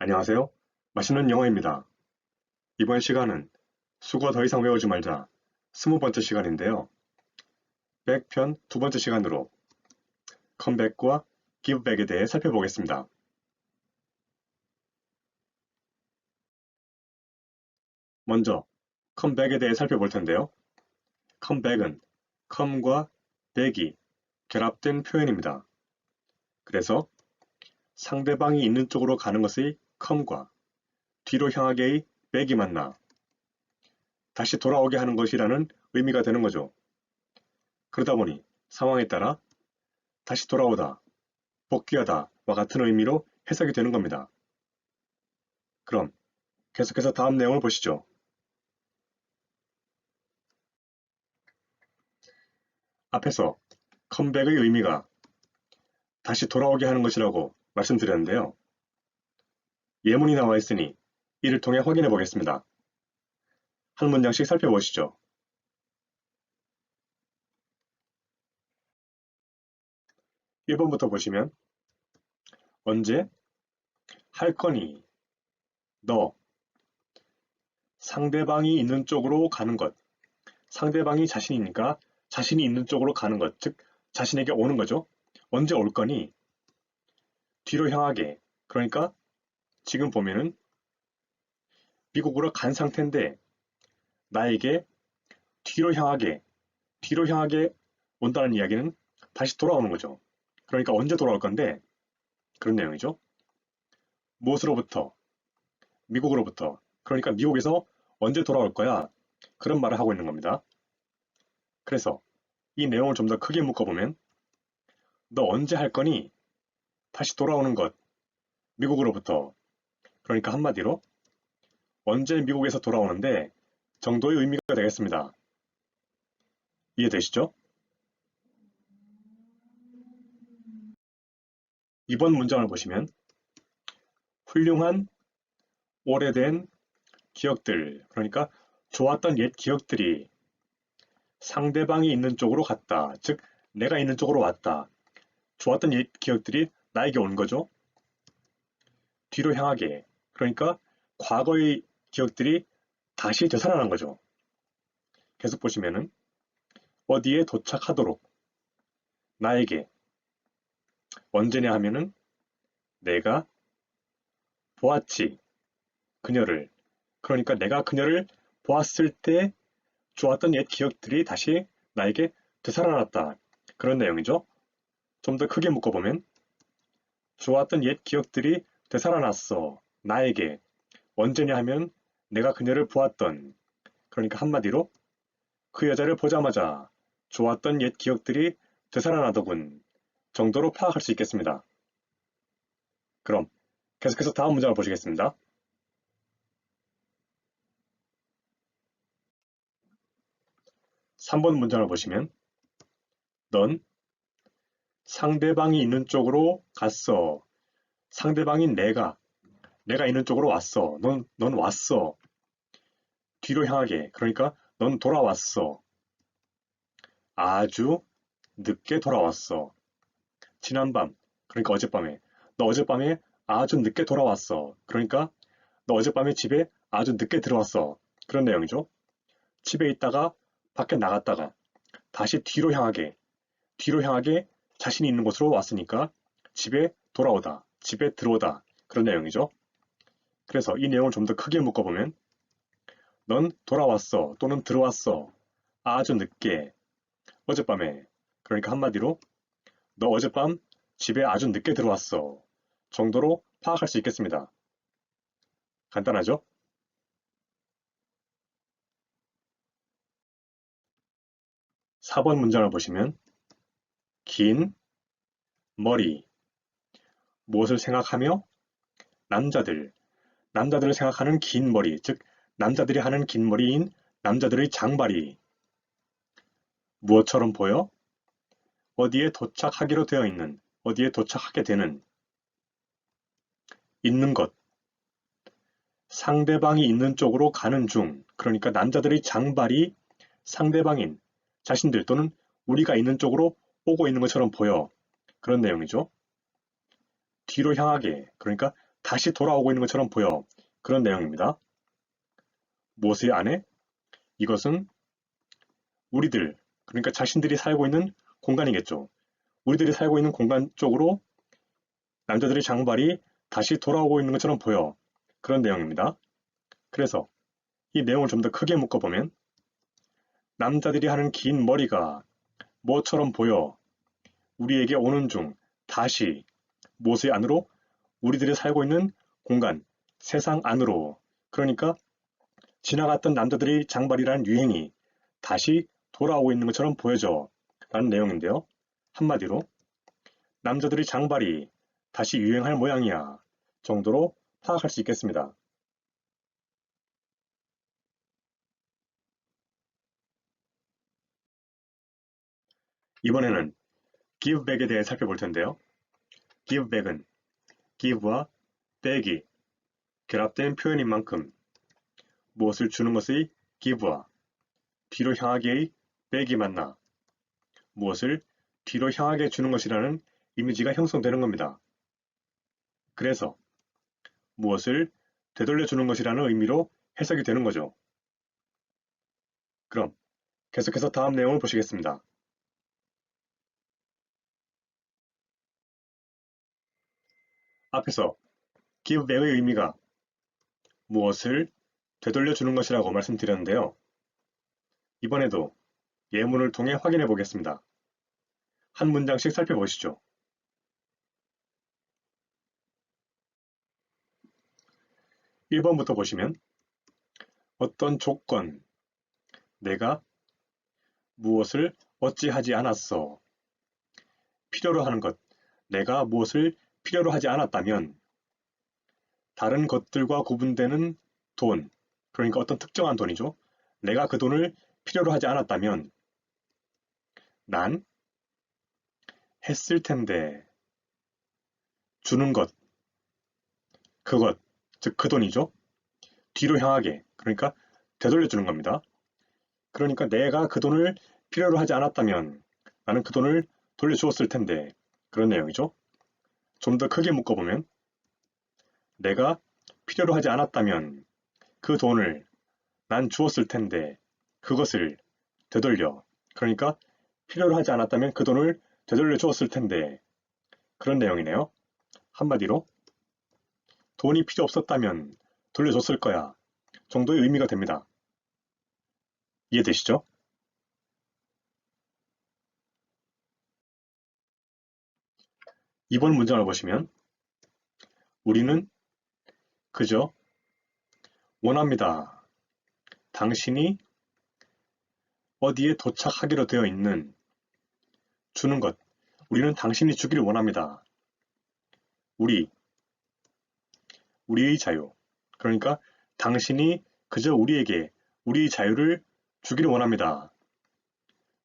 안녕하세요. 맛있는 영어입니다. 이번 시간은 수거 더 이상 외우지 말자 20번째 시간인데요. 100편 두 번째 시간으로 컴백과 기브백에 대해 살펴보겠습니다. 먼저 컴백에 대해 살펴볼 텐데요. 컴백은 come과 back이 결합된 표현입니다. 그래서 상대방이 있는 쪽으로 가는 것의 come과 뒤로 향하게의 back이 만나 다시 돌아오게 하는 것이라는 의미가 되는 거죠. 그러다 보니 상황에 따라 다시 돌아오다, 복귀하다와 같은 의미로 해석이 되는 겁니다. 그럼 계속해서 다음 내용을 보시죠. 앞에서 컴백의 의미가 다시 돌아오게 하는 것이라고 말씀드렸는데요. 예문이 나와 있으니 이를 통해 확인해 보겠습니다. 한 문장씩 살펴보시죠. 1번부터 보시면 언제? 할 거니? 너 상대방이 있는 쪽으로 가는 것. 상대방이 자신이니까 자신이 있는 쪽으로 가는 것, 즉 자신에게 오는 거죠. 언제 올 거니? 뒤로 향하게. 그러니까 지금 보면은 미국으로 간 상태인데 나에게 뒤로 향하게 온다는 이야기는 다시 돌아오는 거죠. 그러니까 언제 돌아올 건데 그런 내용이죠. 무엇으로부터? 미국으로부터. 그러니까 미국에서 언제 돌아올 거야? 그런 말을 하고 있는 겁니다. 그래서 이 내용을 좀 더 크게 묶어보면 너 언제 할 거니? 다시 돌아오는 것. 미국으로부터. 그러니까 한마디로 언제 미국에서 돌아오는데 정도의 의미가 되겠습니다. 이해되시죠? 이번 문장을 보시면 훌륭한 오래된 기억들, 그러니까 좋았던 옛 기억들이 상대방이 있는 쪽으로 갔다. 즉, 내가 있는 쪽으로 왔다. 좋았던 옛 기억들이 나에게 온 거죠. 뒤로 향하게. 그러니까 과거의 기억들이 다시 되살아난 거죠. 계속 보시면은 어디에 도착하도록 나에게 언제냐 하면은 내가 보았지. 그녀를. 그러니까 내가 그녀를 보았을 때 좋았던 옛 기억들이 다시 나에게 되살아났다. 그런 내용이죠. 좀 더 크게 묶어보면 좋았던 옛 기억들이 되살아났어. 나에게. 언제냐 하면 내가 그녀를 보았던. 그러니까 한마디로 그 여자를 보자마자 좋았던 옛 기억들이 되살아나더군 정도로 파악할 수 있겠습니다. 그럼 계속해서 다음 문장을 보시겠습니다. 3번 문장을 보시면 넌 상대방이 있는 쪽으로 갔어. 상대방인 내가 있는 쪽으로 왔어. 넌 왔어. 뒤로 향하게. 그러니까 넌 돌아왔어. 아주 늦게 돌아왔어. 지난밤. 그러니까 어젯밤에. 너 어젯밤에 아주 늦게 돌아왔어. 그러니까 너 어젯밤에 집에 아주 늦게 들어왔어. 그런 내용이죠. 집에 있다가 밖에 나갔다가 다시 뒤로 향하게 자신이 있는 곳으로 왔으니까 집에 돌아오다, 집에 들어오다. 그런 내용이죠. 그래서 이 내용을 좀 더 크게 묶어보면 넌 돌아왔어 또는 들어왔어. 아주 늦게. 어젯밤에. 그러니까 한마디로 너 어젯밤 집에 아주 늦게 들어왔어. 정도로 파악할 수 있겠습니다. 간단하죠? 4번 문장을 보시면 긴 머리. 무엇을 생각하며? 남자들을 생각하는 긴 머리, 즉 남자들이 하는 긴 머리인 남자들의 장발이 무엇처럼 보여? 어디에 도착하기로 되어 있는, 어디에 도착하게 되는, 있는 것, 상대방이 있는 쪽으로 가는 중, 그러니까 남자들의 장발이 상대방인 자신들 또는 우리가 있는 쪽으로 오고 있는 것처럼 보여. 그런 내용이죠. 뒤로 향하게, 그러니까 다시 돌아오고 있는 것처럼 보여. 그런 내용입니다. 무엇의 안에? 이것은 우리들, 그러니까 자신들이 살고 있는 공간이겠죠. 우리들이 살고 있는 공간 쪽으로 남자들의 장발이 다시 돌아오고 있는 것처럼 보여. 그런 내용입니다. 그래서 이 내용을 좀 더 크게 묶어보면 남자들이 하는 긴 머리가 뭐처럼 보여. 우리에게 오는 중 다시 무엇의 안으로? 우리들이 살고 있는 공간, 세상 안으로. 그러니까 지나갔던 남자들의 장발이라는 유행이 다시 돌아오고 있는 것처럼 보여져 라는 내용인데요. 한마디로 남자들의 장발이 다시 유행할 모양이야 정도로 파악할 수 있겠습니다. 이번에는 give back에 대해 살펴볼 텐데요. give back은 give와 back이 결합된 표현인 만큼 무엇을 주는 것의 give와 뒤로 향하게의 back이 만나 무엇을 뒤로 향하게 주는 것이라는 이미지가 형성되는 겁니다. 그래서 무엇을 되돌려 주는 것이라는 의미로 해석이 되는 거죠. 그럼 계속해서 다음 내용을 보시겠습니다. 앞에서 give back의 의미가 무엇을 되돌려 주는 것이라고 말씀드렸는데요. 이번에도 예문을 통해 확인해 보겠습니다. 한 문장씩 살펴보시죠. 1번부터 보시면 어떤 조건, 내가 무엇을 어찌하지 않았어. 필요로 하는 것, 내가 무엇을 필요로 하지 않았다면 다른 것들과 구분되는 돈, 그러니까 어떤 특정한 돈이죠. 내가 그 돈을 필요로 하지 않았다면 난 했을 텐데 주는 것, 그것, 즉 그 돈이죠. 뒤로 향하게, 그러니까 되돌려 주는 겁니다. 그러니까 내가 그 돈을 필요로 하지 않았다면 나는 그 돈을 돌려주었을 텐데 그런 내용이죠. 좀 더 크게 묶어보면 내가 필요로 하지 않았다면 그 돈을 난 주었을 텐데 그것을 되돌려. 그러니까 필요로 하지 않았다면 그 돈을 되돌려 주었을 텐데 그런 내용이네요. 한마디로 돈이 필요 없었다면 돌려줬을 거야 정도의 의미가 됩니다. 이해되시죠? 이번 문장을 보시면 우리는 그저 원합니다. 당신이 어디에 도착하기로 되어 있는 주는 것. 우리는 당신이 주기를 원합니다. 우리의 자유. 그러니까 당신이 그저 우리에게 우리의 자유를 주기를 원합니다.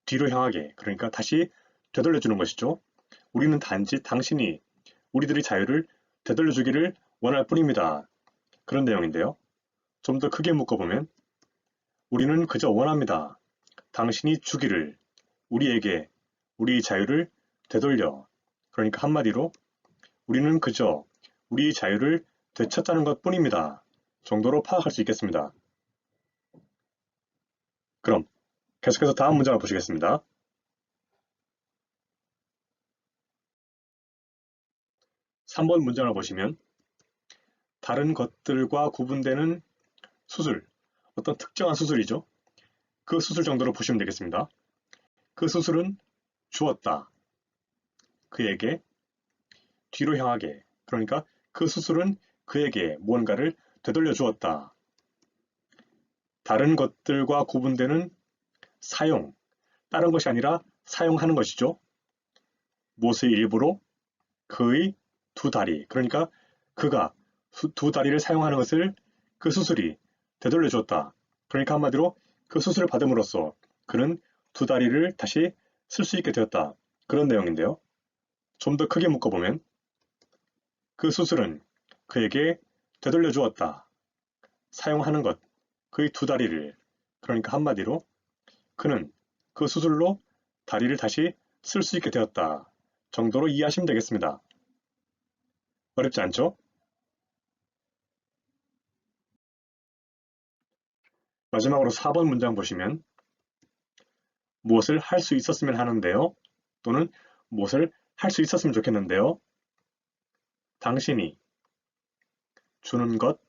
뒤로 향하게. 그러니까 다시 되돌려 주는 것이죠. 우리는 단지 당신이 우리들의 자유를 되돌려 주기를 원할 뿐입니다. 그런 내용인데요. 좀 더 크게 묶어보면 우리는 그저 원합니다. 당신이 주기를 우리에게 우리의 자유를 되돌려. 그러니까 한마디로 우리는 그저 우리의 자유를 되찾자는 것 뿐입니다. 정도로 파악할 수 있겠습니다. 그럼 계속해서 다음 문장을 보시겠습니다. 3번 문장을 보시면 다른 것들과 구분되는 수술, 어떤 특정한 수술이죠. 그 수술 정도로 보시면 되겠습니다. 그 수술은 주었다. 그에게 뒤로 향하게. 그러니까 그 수술은 그에게 무언가를 되돌려 주었다. 다른 것들과 구분되는 사용, 다른 것이 아니라 사용하는 것이죠. 무엇의 일부로? 그의 두 다리. 그러니까 그가 두 다리를 사용하는 것을 그 수술이 되돌려 주었다. 그러니까 한마디로 그 수술을 받음으로써 그는 두 다리를 다시 쓸 수 있게 되었다. 그런 내용인데요. 좀 더 크게 묶어보면 그 수술은 그에게 되돌려 주었다. 사용하는 것, 그의 두 다리를. 그러니까 한마디로 그는 그 수술로 다리를 다시 쓸 수 있게 되었다. 정도로 이해하시면 되겠습니다. 어렵지 않죠? 마지막으로 4번 문장 보시면 무엇을 할 수 있었으면 하는데요. 또는 무엇을 할 수 있었으면 좋겠는데요. 당신이 주는 것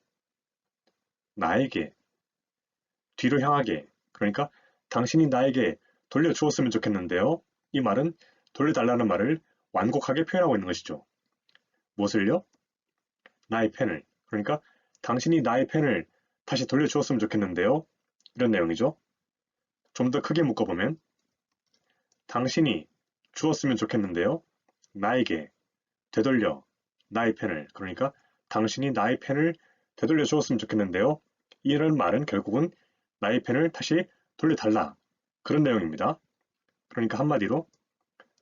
나에게 뒤로 향하게 그러니까 당신이 나에게 돌려주었으면 좋겠는데요. 이 말은 돌려달라는 말을 완곡하게 표현하고 있는 것이죠. 무엇을요? 나의 펜을. 그러니까 당신이 나의 펜을 다시 돌려주었으면 좋겠는데요. 이런 내용이죠. 좀 더 크게 묶어보면 당신이 주었으면 좋겠는데요. 나에게 되돌려 나의 펜을. 그러니까 당신이 나의 펜을 되돌려 주었으면 좋겠는데요. 이런 말은 결국은 나의 펜을 다시 돌려달라. 그런 내용입니다. 그러니까 한마디로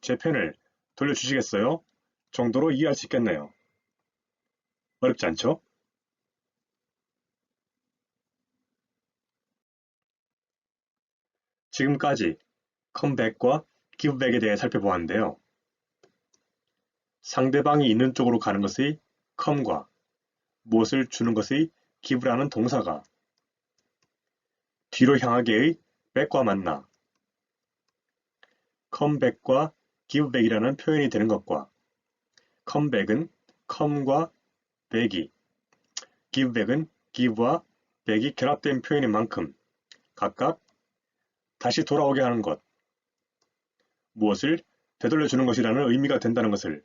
제 펜을 돌려주시겠어요? 정도로 이해할 수 있겠네요. 어렵지 않죠? 지금까지 컴백과 기브백에 대해 살펴보았는데요. 상대방이 있는 쪽으로 가는 것의 come과 무엇을 주는 것의 give라는 동사가 뒤로 향하게의 back과 만나 comeback과 giveback이라는 표현이 되는 것과 comeback은 come과 back이 giveback은 give와 back이 결합된 표현인 만큼 각각 다시 돌아오게 하는 것, 무엇을 되돌려주는 것이라는 의미가 된다는 것을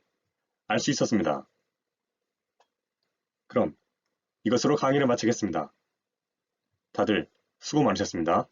알 수 있었습니다. 그럼 이것으로 강의를 마치겠습니다. 다들 수고 많으셨습니다.